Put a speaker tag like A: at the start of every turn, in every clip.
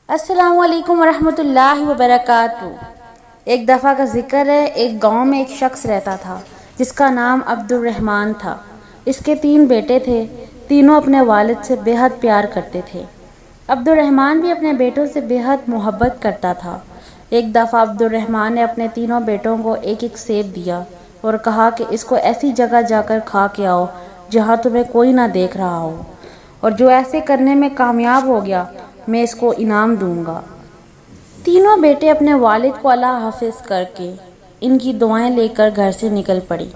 A: السلام علیکم ورحمۃ اللہ وبرکاتہ۔ ایک دفعہ کا ذکر ہے، ایک گاؤں میں ایک شخص رہتا تھا جس کا نام عبد الرحمن تھا۔ اس کے 3 بیٹے تھے، تینوں اپنے والد سے بے حد پیار کرتے تھے۔ عبد الرحمن بھی اپنے بیٹوں سے بے حد محبت کرتا تھا۔ ایک دفعہ عبد الرحمن نے اپنے تینوں بیٹوں کو ایک ایک سیب دیا اور کہا کہ اس کو ایسی جگہ جا کر کھا کے آؤ جہاں تمہیں کوئی نہ دیکھ رہا ہو، اور جو ایسے کرنے میں کامیاب ہو گیا میں اس کو انعام دوں گا۔ تینوں بیٹے اپنے والد کو اللہ حافظ کر کے ان کی دعائیں لے کر گھر سے نکل پڑی۔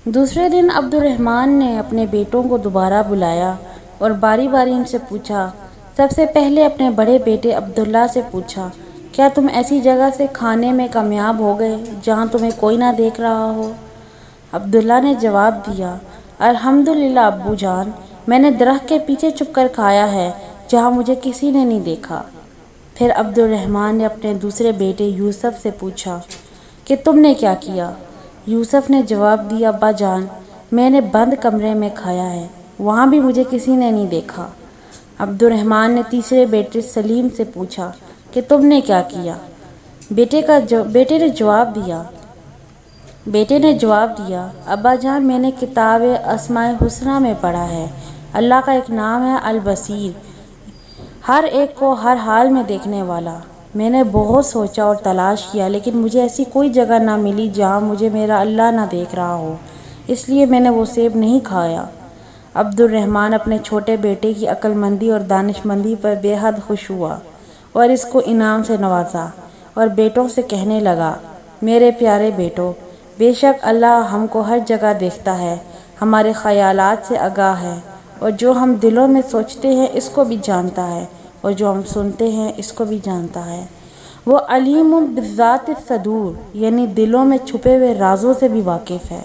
A: دوسرے دن عبد الرحمن نے اپنے بیٹوں کو دوبارہ بلایا اور باری باری ان سے پوچھا۔ سب سے پہلے اپنے بڑے بیٹے عبداللہ سے پوچھا، کیا تم ایسی جگہ سے کھانے میں کامیاب ہو گئے جہاں تمہیں کوئی نہ دیکھ رہا ہو؟ عبداللہ نے جواب دیا، الحمدللہ ابو جان، میں نے درخت کے پیچھے چھپ کر کھایا ہے جہاں مجھے کسی نے نہیں دیکھا۔ پھر عبد الرحمن نے اپنے دوسرے بیٹے یوسف سے پوچھا کہ تم نے کیا کیا؟ یوسف نے جواب دیا، ابا جان، میں نے بند کمرے میں کھایا ہے، وہاں بھی مجھے کسی نے نہیں دیکھا۔ عبد الرحمن نے تیسرے بیٹے سلیم سے پوچھا کہ تم نے کیا کیا؟ بیٹے نے جواب دیا، ابا جان، میں نے کتاب اسماء الحسنی میں پڑھا ہے، اللہ کا ایک نام ہے البصیر، ہر ایک کو ہر حال میں دیکھنے والا۔ میں نے بہت سوچا اور تلاش کیا لیکن مجھے ایسی کوئی جگہ نہ ملی جہاں مجھے میرا اللہ نہ دیکھ رہا ہو، اس لیے میں نے وہ سیب نہیں کھایا۔ عبد الرحمن اپنے چھوٹے بیٹے کی عقل مندی اور دانش مندی پر بے حد خوش ہوا اور اس کو انعام سے نوازا، اور بیٹوں سے کہنے لگا، میرے پیارے بیٹو، بے شک اللہ ہم کو ہر جگہ دیکھتا ہے، ہمارے خیالات سے آگاہ ہے، اور جو ہم دلوں میں سوچتے ہیں اس کو بھی جانتا ہے، اور جو ہم سنتے ہیں اس کو بھی جانتا ہے۔ وہ علیم بذات الصدور، یعنی دلوں میں چھپے ہوئے رازوں سے بھی واقف ہے۔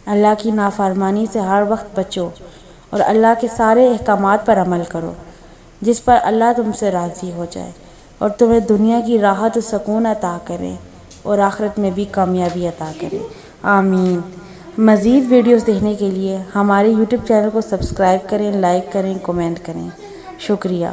A: اللہ کی نافرمانی سے ہر وقت بچو اور اللہ کے سارے احکامات پر عمل کرو، جس پر اللہ تم سے راضی ہو جائے اور تمہیں دنیا کی راحت و سکون عطا کرے اور آخرت میں بھی کامیابی عطا کرے، آمین۔ مزید ویڈیوز دیکھنے کے لیے ہمارے یوٹیوب چینل کو سبسکرائب کریں، لائک کریں، کمنٹ کریں۔ شکریہ۔